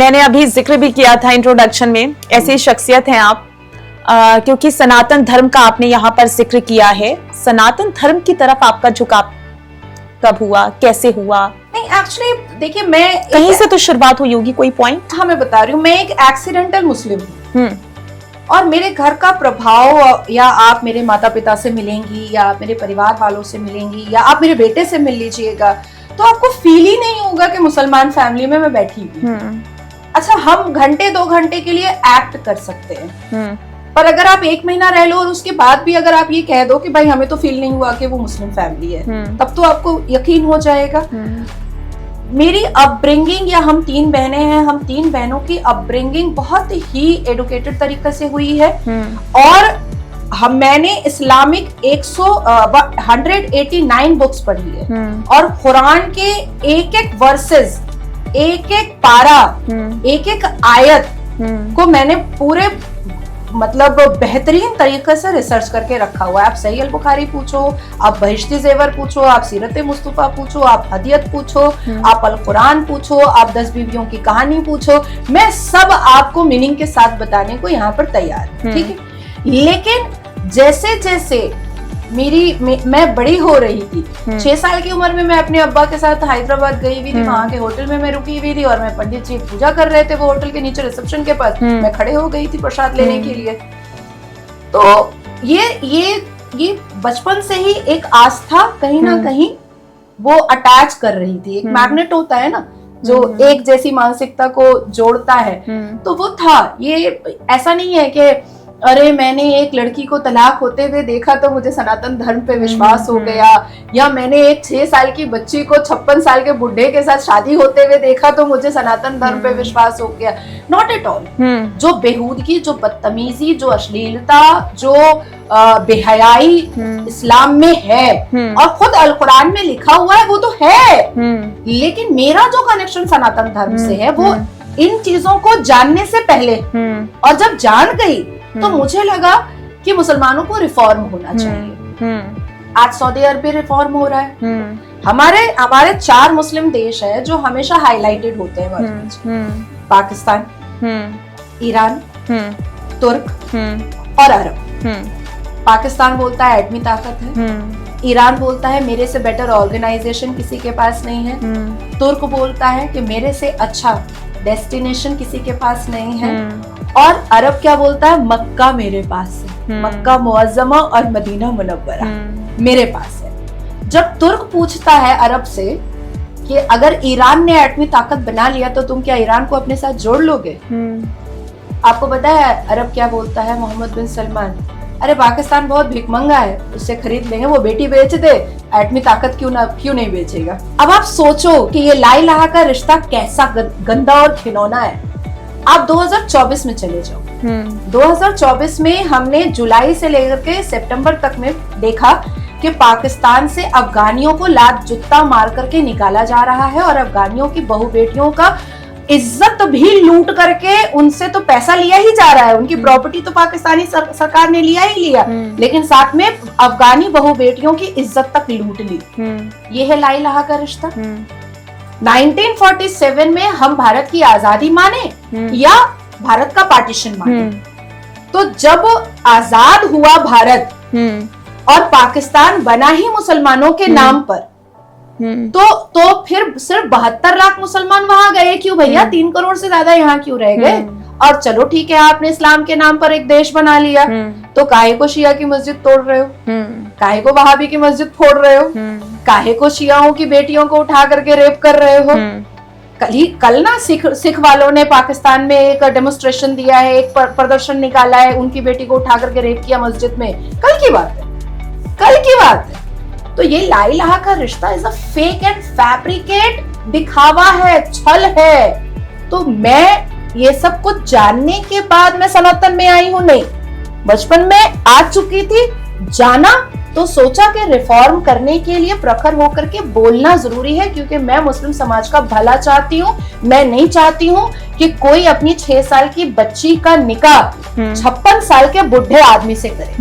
मैंने अभी जिक्र भी किया था इंट्रोडक्शन में, ऐसी शख्सियत हैं आप, क्योंकि सनातन धर्म का आपने यहाँ पर जिक्र किया है। सनातन धर्म की तरफ आपका झुकाव कब हुआ, कैसे हुआ? नहीं, एक्चुअली देखिए, मैं कहीं से तो शुरुआत हुई होगी, कोई पॉइंट? हाँ, मैं बता रही हूँ, मैं एक एक्सीडेंटल मुस्लिम हूँ और मेरे घर का प्रभाव, या आप मेरे माता पिता से मिलेंगी या आप मेरे परिवार वालों से मिलेंगी या आप मेरे बेटे से मिल लीजिएगा तो आपको फील ही नहीं होगा कि मुसलमान फैमिली में मैं बैठी हूँ। अच्छा, हम घंटे 2 घंटे के लिए एक्ट कर सकते हैं, पर अगर आप 1 महीना रह लो और उसके बाद भी अगर आप ये कह दो कि भाई हमें तो फील नहीं हुआ कि वो मुस्लिम फैमिली है, तब तो आपको यकीन हो जाएगा। मेरी अपब्रिंगिंग, या हम 3 बहनें हैं, हम 3 बहनों की अपब्रिंगिंग बहुत ही एडुकेटेड तरीके से हुई है। और मैंने इस्लामिक 189 बुक्स पढ़ी है और कुरान के एक वर्सेस, एक पारा, एक आयत को मैंने पूरे मतलब बेहतरीन तरीके से रिसर्च करके रखा हुआ है। आप सही अल बुखारी पूछो, आप बहिश्ती ज़ेवर पूछो, आप सीरत मुस्तफा पूछो, आप हदियत पूछो, आप अल कुरान पूछो, आप 10 बीवियों की कहानी पूछो, मैं सब आपको मीनिंग के साथ बताने को यहाँ पर तैयार हूँ, ठीक है। लेकिन जैसे जैसे मैं बड़ी हो रही थी, 6 साल की उम्र में मैं अपने अब्बा के साथ हैदराबाद गई हुई थी, वहाँ के होटल में मैं रुकी हुई थी और मैं पंडित जी पूजा कर रहे थे वो होटल के नीचे रिसेप्शन के पास, मैं खड़े हो गई थी प्रसाद लेने के लिए। तो ये बचपन से ही एक आस्था कहीं ना कहीं वो अटैच कर रही थी। एक मैग्नेट होता है ना जो एक जैसी मानसिकता को जोड़ता है, तो वो था। ये ऐसा नहीं है कि अरे मैंने एक लड़की को तलाक होते हुए देखा तो मुझे सनातन धर्म पे विश्वास हो गया, या मैंने एक 6 साल की बच्ची को 56 साल के बुढ़े के साथ शादी होते हुए देखा तो मुझे सनातन धर्म पे विश्वास हो गया। Not at all. जो बेहूदगी, जो बदतमीजी, जो अश्लीलता, जो बेहयाई इस्लाम में है और खुद अल कुरान में लिखा हुआ है वो तो है, लेकिन मेरा जो कनेक्शन सनातन धर्म से है वो इन चीजों को जानने से पहले, और जब जान गई तो मुझे लगा कि मुसलमानों को रिफॉर्म होना चाहिए। आज सऊदी अरब में रिफॉर्म हो रहा है। हमारे 4 मुस्लिम देश है जो हमेशा हाईलाइटेड होते हैं, पाकिस्तान, ईरान, तुर्क और अरब। पाकिस्तान बोलता है एटमी ताकत है, ईरान बोलता है मेरे से बेटर ऑर्गेनाइजेशन किसी के पास नहीं है, तुर्क बोलता है कि मेरे से अच्छा डेस्टिनेशन किसी के पास नहीं है, और अरब क्या बोलता है, मक्का मेरे पास है, मक्का मुअज्जमा और मदीना मुनव्वरा मेरे पास है। जब तुर्क पूछता है अरब से कि अगर ईरान ने एटमी ताकत बना लिया तो तुम क्या ईरान को अपने साथ जोड़ लोगे, आपको पता है अरब क्या बोलता है, मोहम्मद बिन सलमान, अरे पाकिस्तान बहुत भिखमंगा है, उससे खरीद लेंगे, वो बेटी बेच दे, एटमी ताकत क्यों नहीं बेचेगा। अब आप सोचो कि ये ला इलाहा का रिश्ता कैसा गंदा और घिनौना है। आप 2024 में चले जाओ, 2024 में हमने जुलाई से लेकर के सितंबर तक में देखा कि पाकिस्तान से अफगानियों को लात जूता मार करके निकाला जा रहा है और अफगानियों की बहू बेटियों का इज्जत भी लूट करके उनसे तो पैसा लिया ही जा रहा है, उनकी प्रॉपर्टी तो पाकिस्तानी सरकार ने लिया ही लिया, लेकिन साथ में अफगानी बहू बेटियों की इज्जत तक लूट ली। ये है ला इलाहा का रिश्ता। 1947 में हम भारत की आजादी माने या भारत का पार्टीशन माने, तो जब आजाद हुआ भारत और पाकिस्तान बना ही मुसलमानों के नाम पर, तो फिर सिर्फ 72 लाख मुसलमान वहां गए क्यों भैया? 3 करोड़ से ज्यादा यहाँ क्यों रह गए? और चलो ठीक है, आपने इस्लाम के नाम पर एक देश बना लिया, तो काहे को शिया की मस्जिद तोड़ रहे हो, काहे को वहाबी की मस्जिद फोड़ रहे हो, काहे को शियाओं की बेटियों को उठा करके रेप कर रहे हो? कल ना सिख वालों ने पाकिस्तान में एक डेमोन्स्ट्रेशन दिया है, एक प्रदर्शन निकाला है, उनकी बेटी को उठा करके रेप किया मस्जिद में। कल की बात है, कल की बात है। तो ये ला इलाहा का रिश्ता is a fake and fabricate, दिखावा है, छल है। तो मैं ये सब कुछ जानने के बाद मैं सनातन में आई हूं, नहीं, बचपन में आ चुकी थी, जाना तो सोचा कि रिफॉर्म करने के लिए प्रखर होकर के बोलना जरूरी है, क्योंकि मैं मुस्लिम समाज का भला चाहती हूँ। मैं नहीं चाहती हूँ कि कोई अपनी 6 साल की बच्ची का निकाह 56 साल के बुढ़े आदमी से करे।